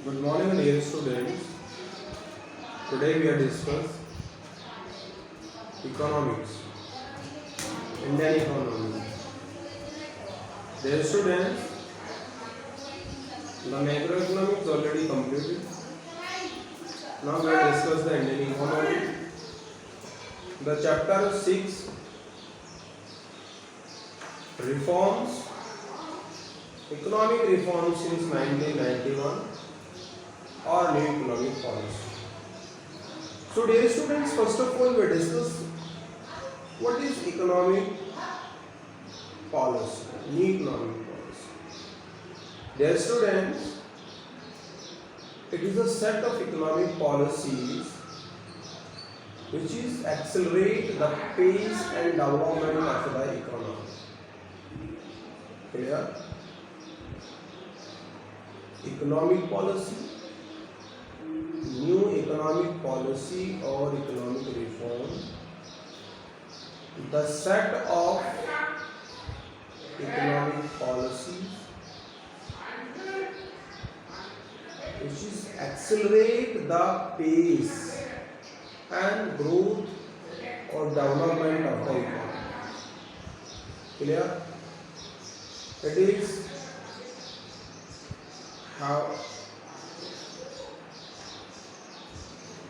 Good morning, dear students. Today we are discuss economics, Indian economy. Dear students, the macroeconomics already completed. Now we will discuss the Indian economy. The chapter 6 reforms, economic reforms since 1991 or new economic policy. So dear students, first of all we discuss what is economic policy, new economic policy. Dear students, it is a set of economic policies which is accelerate the pace and development of the economy. Clear? Economic policy, new economic policy or economic reform, the set of economic policies which is accelerate the pace and growth or development of the economy. Clear? It is how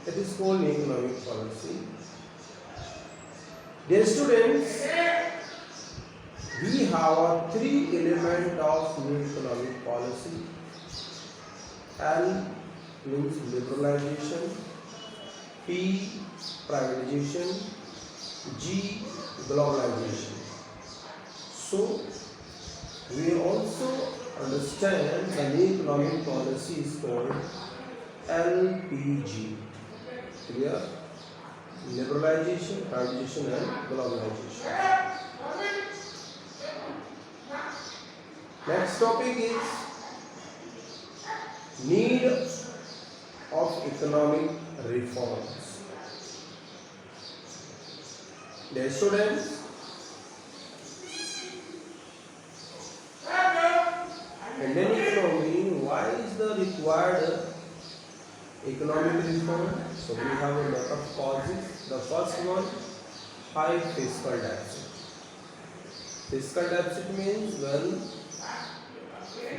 it is called economic policy. Dear students, we have three elements of new economic policy. L means liberalization, P privatization, G globalization. So we also understand the new economic policy is called LPG. Clear? Liberalization, privatization and globalization. Next topic is need of economic reforms. Dear students, Indian economy, why is the required economic reform? So we have a lot of causes. The first one, high fiscal deficit. Fiscal deficit means when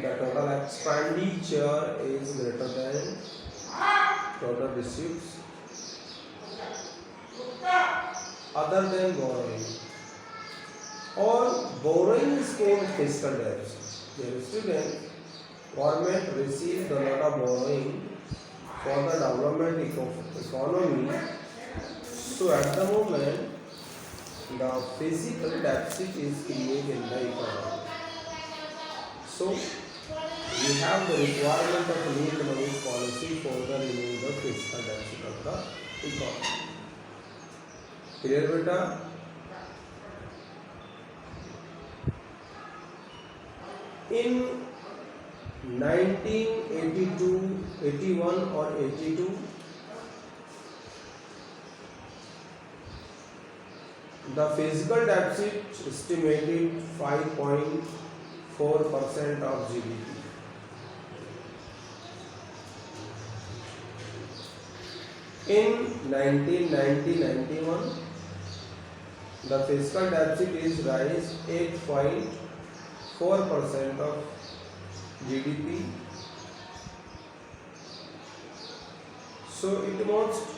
the total expenditure is greater than total receipts other than borrowing, or borrowing is called fiscal deficit. Dear student, government receives a lot of borrowing for the development of economy. So at the moment, the physical deficit is created in the economy. So we have the requirement of new economic policy for the removing the fiscal deficit of the economy. Clear, beta? In 1982, 81 or 82, the physical deficit estimated 5.4% of GDP. In 1990-91, the fiscal deficit is rise 8.4% of GDP. So it mostly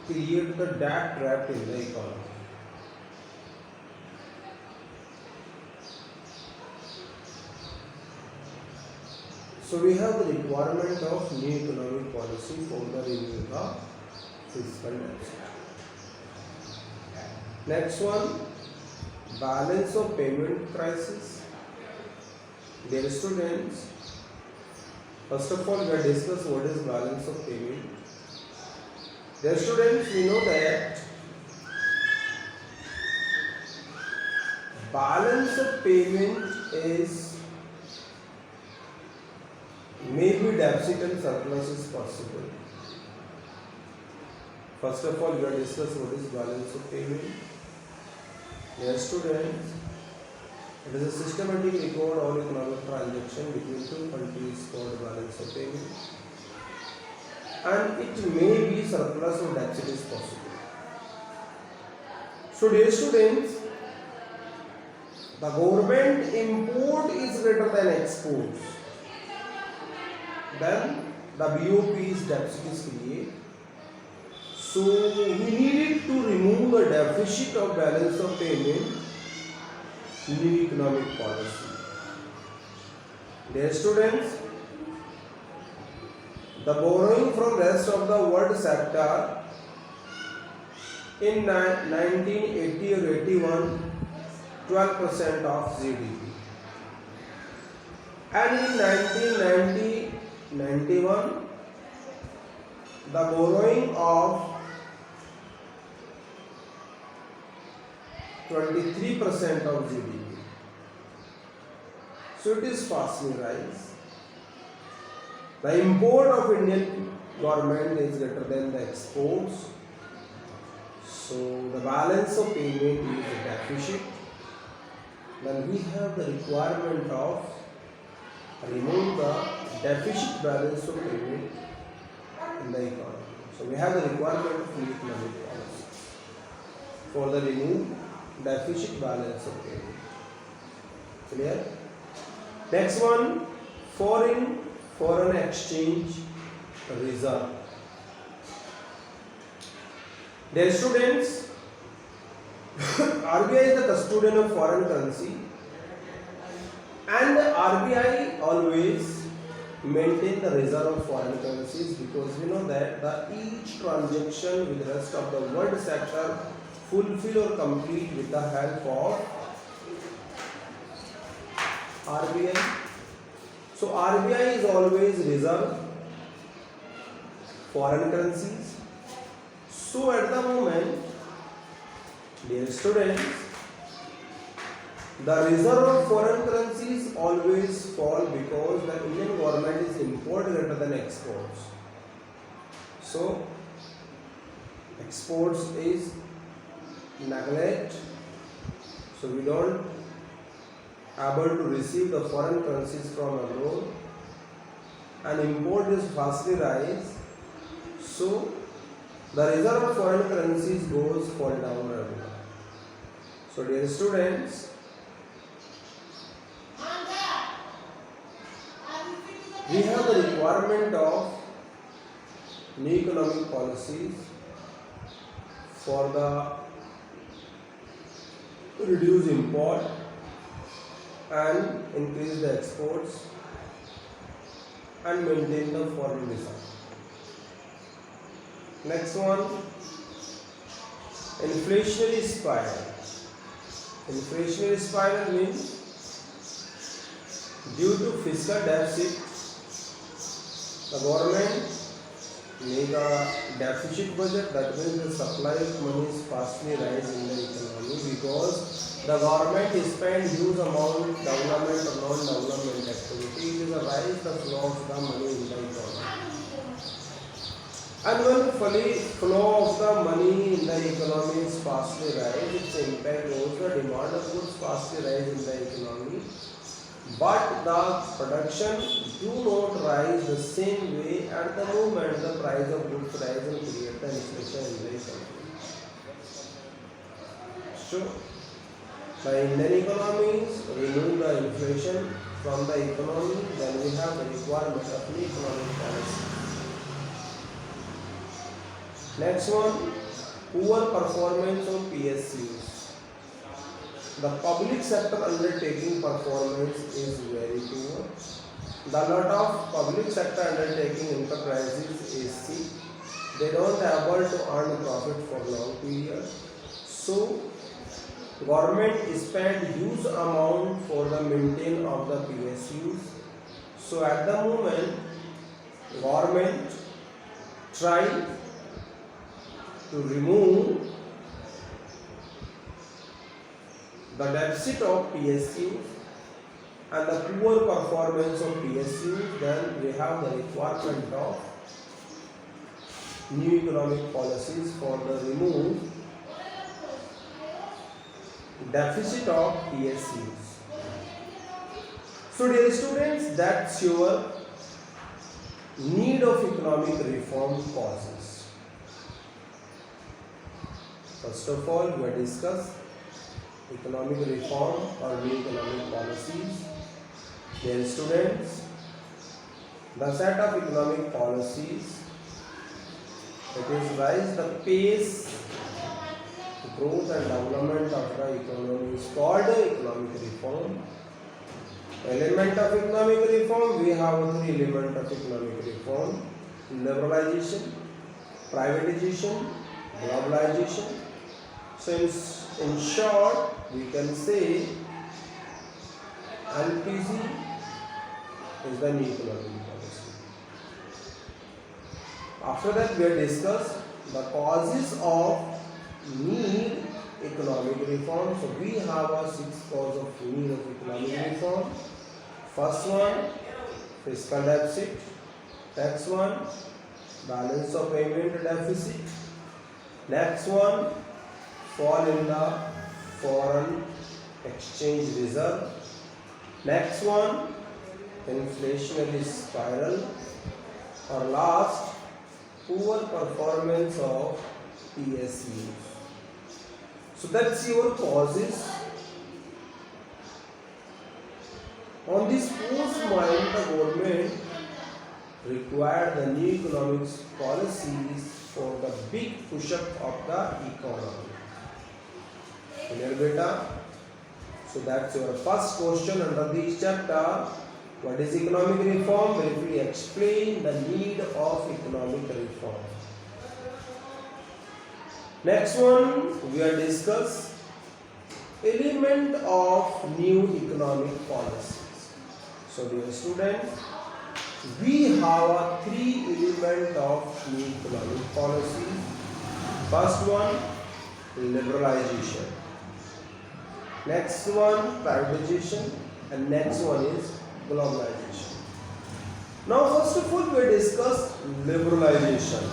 create the debt trap in the economy. So we have the requirement of new economic policy for the review of fiscal deficit. Next one, balance of payment crisis. Dear students, first of all we will discuss what is balance of payment. Dear students, we know that balance of payment is maybe deficit and surplus is possible. First of all, we will discuss what is balance of payment. Dear students, it is a systematic record all economic transactions between two countries called balance of payment, and it may be surplus or deficit is possible. So dear students, the government import is greater than exports, then the BOP is deficit is created. So we needed to remove the deficit of balance of payment in the economic policy. Dear students, the borrowing from rest of the world sector in 1980 or 81, 12% of GDP, and in 1990-91, the borrowing of 23% of GDP. So it is fastly rise. The import of Indian government is greater than the exports. So the balance of payment is a deficit. Then we have the requirement of remove the deficit balance of payment in the economy. So we have the requirement of economic policy for the remove deficit balance of payment. Clear? Next one, foreign exchange reserve. Dear students, RBI is the custodian of foreign currency, and RBI always maintain the reserve of foreign currencies, because we know that each transaction with the rest of the world sector fulfill or complete with the help of RBI. So RBI is always reserve foreign currencies. So at the moment, dear students, the reserve of foreign currencies always fall because the Indian government is import greater than exports. So exports is neglect, so we don't able to receive the foreign currencies from abroad, and import is fastly rise, so the reserve of foreign currencies fall down everywhere. So dear students, we have the requirement of new economic policies for the reduce import and increase the exports and maintain the foreign reserve. Next one, inflationary spiral. Inflationary spiral means due to fiscal deficit, the government make a deficit budget, that means the supply of money is fastly rise in the economy because the government spend huge amount development or non-development activity. It is a rise the flow of the money in the economy. And when flow of the money in the economy is fastly rise, its impact goes the demand of goods fastly rise in the economy. But the production do not rise the same way at the moment the price of goods rise and create the inflation in the economy. So the Indian economies remove the inflation from the economy, then we have the requirement of new economic policy. Next one, poor performance of PSUs. The public sector undertaking performance is very poor. The lot of public sector undertaking enterprises is sick. They don't able to earn profit for long period. So government spend huge amount for the maintenance of the PSUs. So at the moment, government try to remove the deficit of PSUs and the poor performance of PSUs, then we have the requirement of new economic policies for the remove deficit of PSUs. So dear students, that's your need of economic reform causes. First of all, we have discussed economic reform or new economic policies. Dear students, the set of economic policies that is rise the pace, growth and development of the economy is called economic reform. Element of economic reform, we have three elements of economic reform: liberalization, privatization, globalization. So in short, we can say LPG is the new economic policy. After that, we have discussed the causes of need economic reform. So we have a 6 causes of need of economic reform. First one, fiscal deficit. Next one, balance of payment deficit. Next one, fall in the foreign exchange reserve. Next one, inflationary spiral. Or last, poor performance of PSUs. So that's your causes. On this post-mind, the government required the new economic policies for the big push-up of the economy. Clear, beta? So that's your first question under this chapter. What is economic reform? Briefly explain the need of economic reform. Next one, we will discuss element of new economic policies. So dear students, we have 3 elements of new economic policy. First one, liberalization. Next one, privatization, and next one is globalization. Now first of all, we discuss liberalization.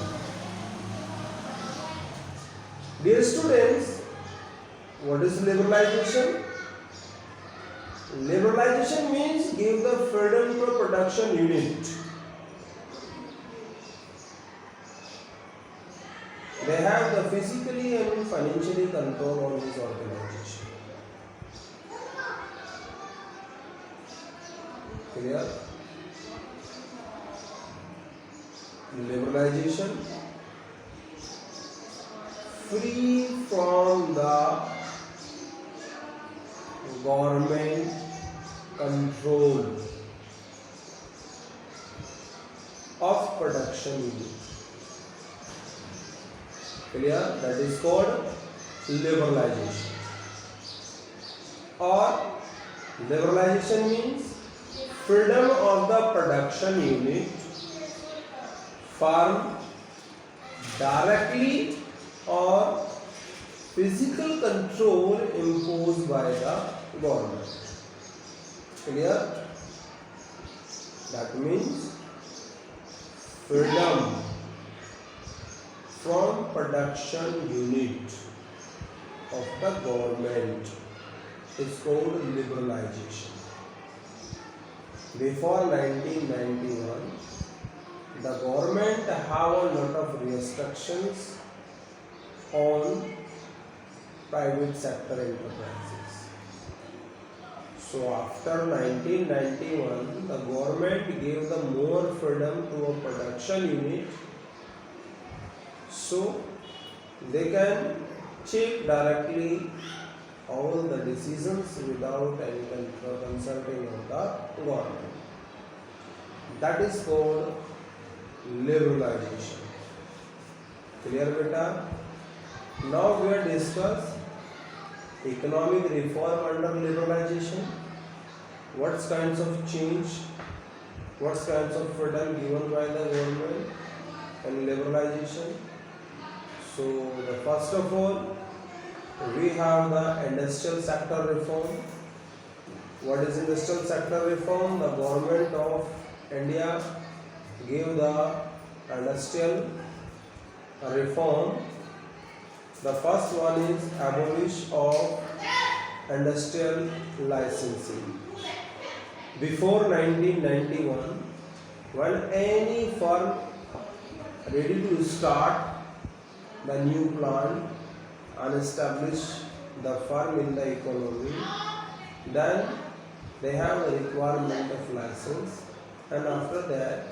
Dear students, what is liberalization? Liberalization means give the freedom to a production unit. They have the physically and financially control on this organization. Clear? Liberalization, free from the government control of production unit. Clear? That is called liberalization. Or liberalization means freedom of the production unit from directly or physical control imposed by the government. Clear? That means freedom from production unit of the government is called liberalization. Before 1991, the government have a lot of restrictions on private sector enterprises. So after 1991, the government gave the more freedom to a production unit, so they can check directly all the decisions without any consulting of the government. That is called liberalization. Clear, beta? Now we will discuss economic reform under liberalization. What kinds of change, what kinds of freedom given by the government and liberalization. So the first of all, we have the industrial sector reform. What is industrial sector reform? The government of India gave the industrial reform. The first one is abolish of industrial licensing. before 1991, when any firm ready to start the new plant and establish the firm in the economy, then they have a requirement of license, and after that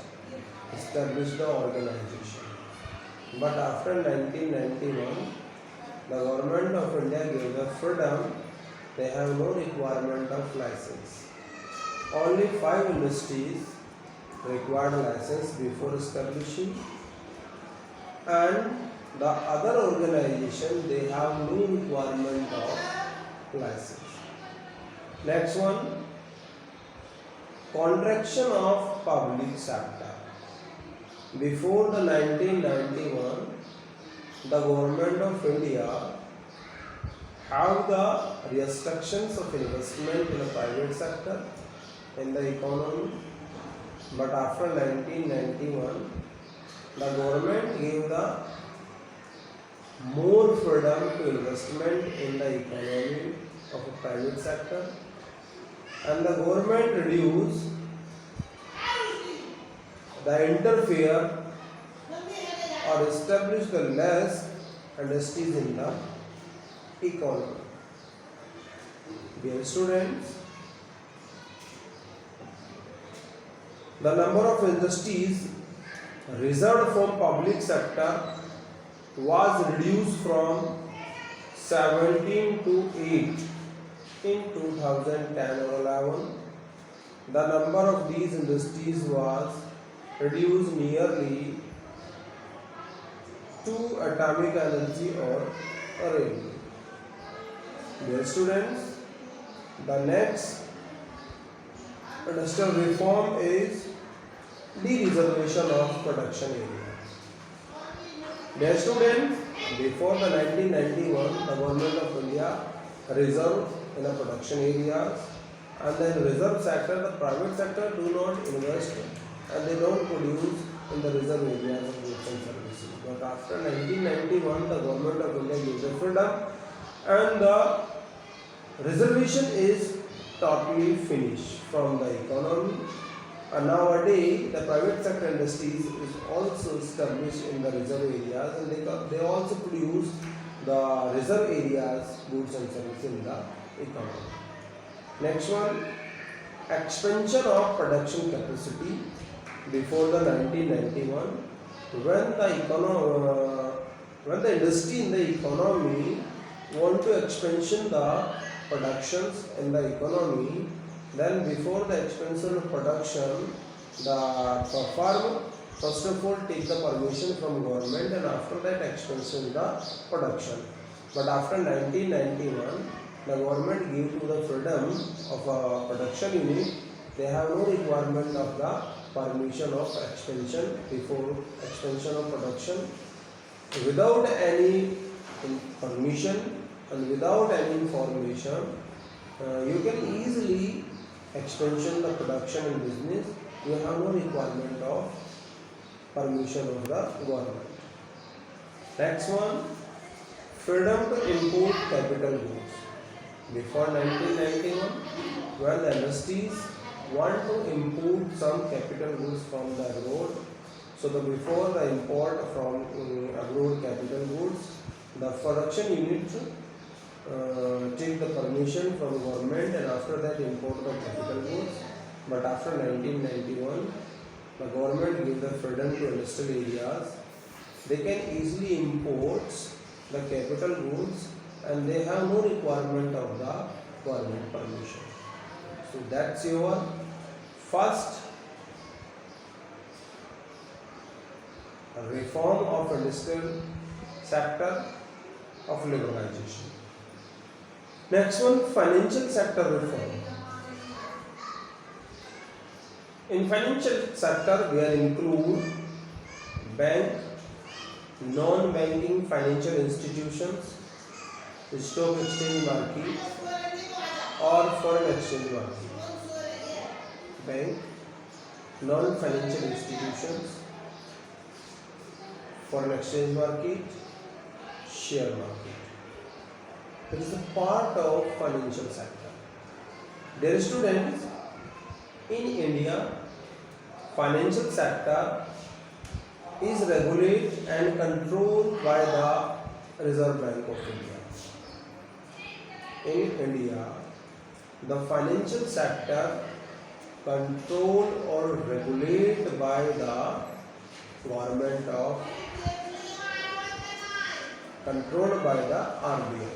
establish the organization. But after 1991, the government of India gave the freedom. They have no requirement of license. Only 5 industries required license before establishing, and the other organization they have no requirement of license. Next one, contraction of public sector. Before the 1991, the government of India have the restrictions of investment in the private sector in the economy, but after 1991, the government gave the more freedom to investment in the economy of the private sector, and the government reduced the interfere or establish the less industries in the economy. Dear students, the number of industries reserved from public sector was reduced from 17 to 8 in 2010 or 11. The number of these industries was reduced nearly to atomic energy or railway. Dear students, the next industrial reform is de-reservation of production area. Dear students, before the 1991, the government of India reserved in the production areas, and then reserve sector, the private sector do not invest and they don't produce in the reserve areas of goods and services. But after 1991, the government of India gives the freedom, and the reservation is totally finished from the economy. And nowadays, the private sector industries is also established in the reserve areas, and they also produce the reserve areas goods and services in the economy. Next one, expansion of production capacity. Before the 1991, when the industry in the economy want to expansion the productions in the economy, then before the expansion of production, the firm first of all take the permission from government, and after that expansion the production. But after 1991, the government gave to the freedom of a production unit. They have no requirement of the permission of expansion before expansion of production. Without any permission and without any information, you can easily expansion the production and business. You have no requirement of permission of the government. Next one, freedom to import capital goods. Before 1991, when the industries want to import some capital goods from the abroad, so before the import from abroad capital goods, the production unit take the permission from government, and after that import the capital goods. But after 1991, the government gave the freedom to industrial areas. They can easily import the capital goods, and they have no requirement of the government permission. So that's your first reform of industrial sector of liberalization. Next one, financial sector reform. In financial sector, we are include bank, non-banking financial institutions, stock exchange market or foreign exchange market. Bank, non-financial institutions, foreign exchange market, share market. It is a part of financial sector. Dear students, In India, financial sector is regulated and controlled by the Reserve Bank of India. In India, the financial sector controlled or regulated by the government of controlled by the RBI.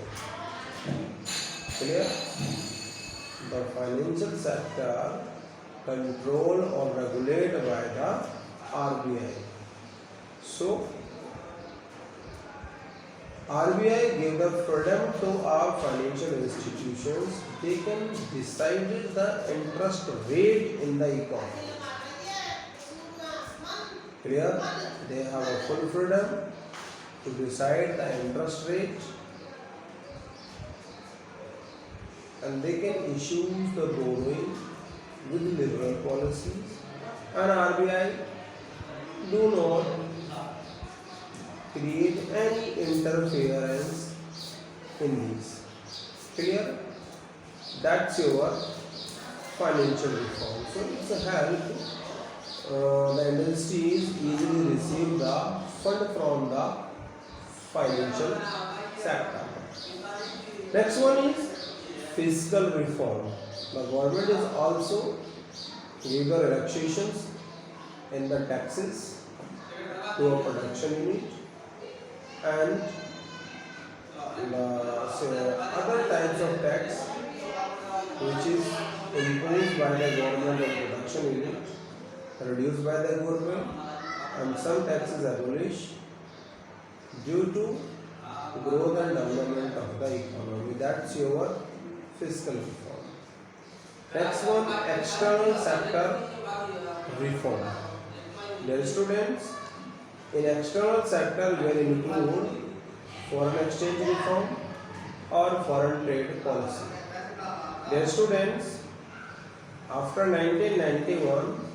Clear? The financial sector controlled or regulated by the RBI. So RBI gave the freedom to our financial institutions. They can decide the interest rate in the economy. Clear? They have a full freedom to decide the interest rate, and they can issue the borrowing with liberal policies, and RBI do not create any interference in these. Clear? That's your financial reform. So it's a help the industries easily receive the fund from the financial sector. Next one is fiscal reform. The government is also giving relaxations in the taxes to a production unit and the other types of tax which is imposed by the government on production unit, reduced by the government, and some taxes abolished due to growth and development of the economy. That's your fiscal reform. Next one, external sector reform. Dear students, in external sector we will include foreign exchange reform or foreign trade policy. Dear students, after 1991,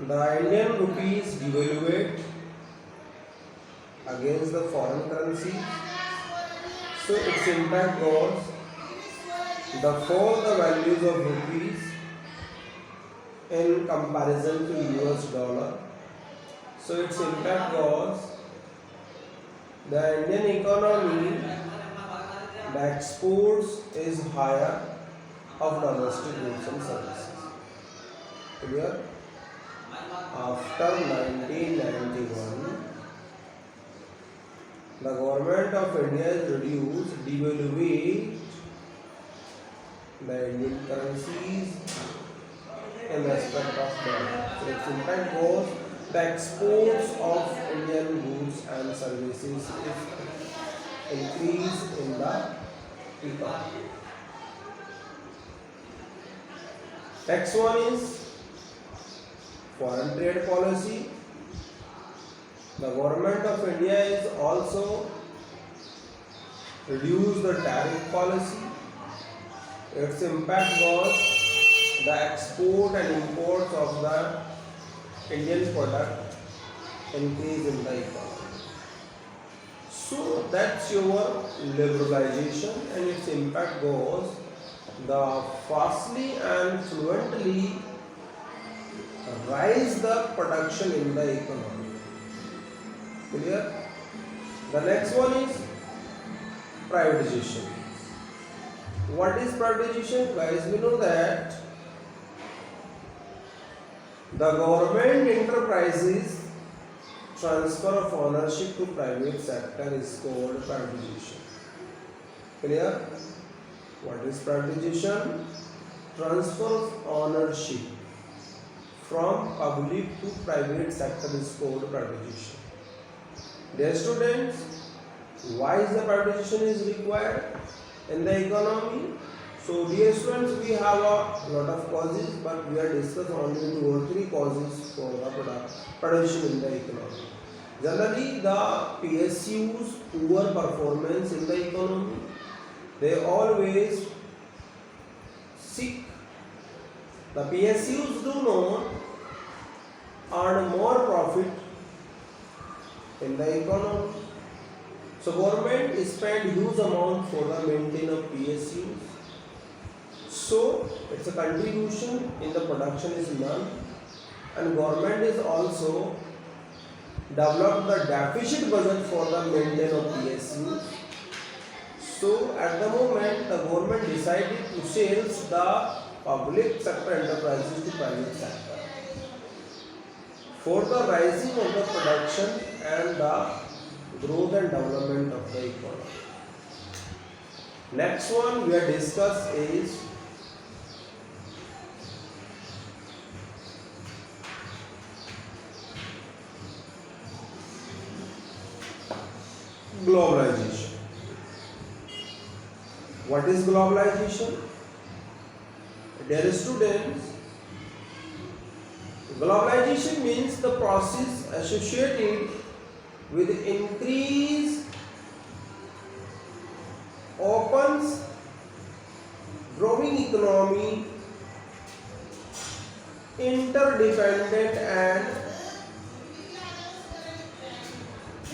the Indian rupee is devalued against the foreign currency. So its impact was the fall the values of rupees in comparison to US dollar. So its impact was the Indian economy, the exports is higher of domestic goods and services. Clear? After 1991, the government of India has devalued the Indian currencies in respect of dollar. So its impact was the exports of Indian goods and services is increased in the economy. Next one is foreign trade policy. The government of India is also reduced the tariff policy. Its impact was the export and imports of the Indian product increase in the economy. So that's your liberalization, and its impact was the fastly and fluently rise the production in the economy. Clear? The next one is privatization. What is privatization? Guys, we know that the government enterprises transfer of ownership to private sector is called privatization. Clear? What is privatization? Transfer of ownership from public to private sector is called privatization. Dear students, why is the privatization is required in the economy? So dear students, we have a lot of causes, but we are discussing only 2 or 3 causes for the privatization in the economy. Generally, the PSUs poor performance in the economy, they always seek. The PSUs do not earn more profit in the economy. So government spend huge amount for the maintenance of PSUs. So its a contribution in the production is none, and government is also developed the deficit budget for the maintenance of PSU. So at the moment the government decided to sell the public sector enterprises to private sector for the rising of the production and the growth and development of the economy. Next one we are discuss is globalization. What is globalization? Dear students, globalization means the process associated with increased opens growing economy, interdependent and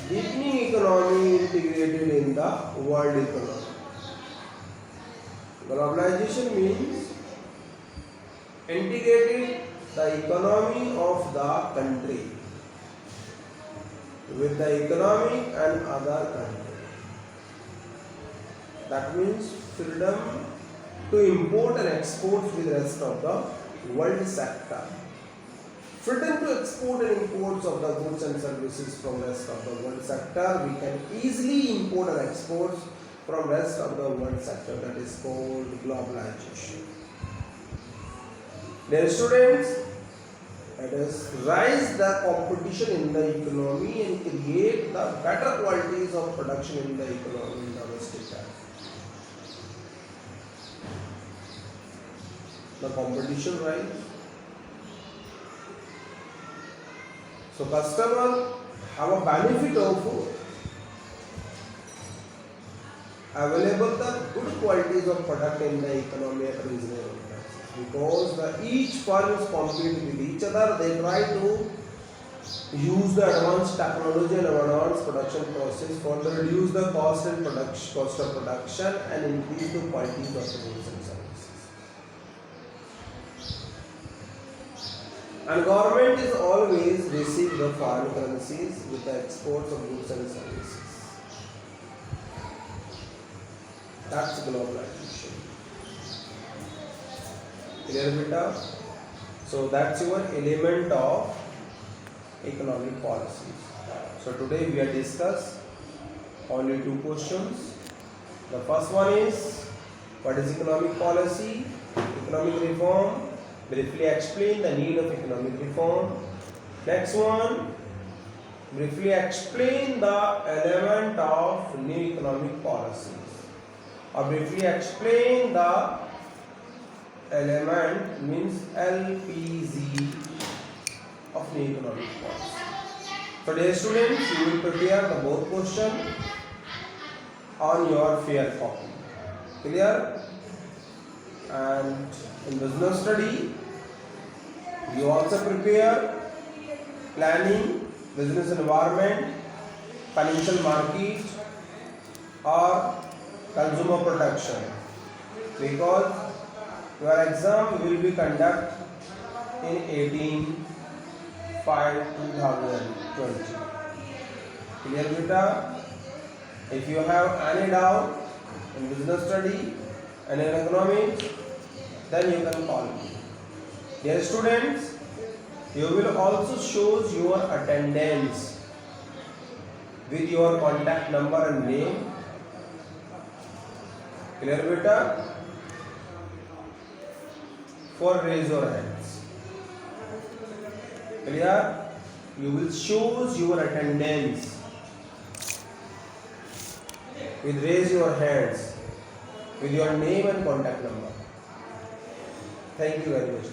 deepening economy integrated in the world economy. Globalization means integrating the economy of the country with the economy and other country. That means freedom to import and export with the rest of the world sector. Freedom to export and imports of the goods and services from rest of the world sector. We can easily import and export from rest of the world sector. That is called globalization. Dear students, let us rise the competition in the economy and create the better qualities of production in the economy in domestic life. The competition rise. So customer have a benefit of available the good qualities of product in the economy at reasonable prices, because each firm is competing with each other. They try to use the advanced technology and advanced production process for to reduce the cost of production and increase the qualities of the goods and services. And government is always receive the foreign currencies with the exports of goods and services. That's globalization. Clear beta? So that's your element of economic policies. So today we are discuss only two questions. The first one is, what is economic policy? Economic reform. Briefly explain the need of economic reform. Next one, briefly explain the element of new economic policies. Or briefly explain the element means LPZ of new economic policy. So dear students, you will prepare the both question on your fair copy. Clear? And in business study, you also prepare planning, business environment, financial market or consumer protection, because your exam will be conducted in 18/5/2020. Clear beta? If you have any doubt in business study and in economics, then you can call me. Dear students, you will also show your attendance with your contact number and name. Clear beta? For raise your hands. Clear? You will show your attendance with raise your hands with your name and contact number. Thank you very much.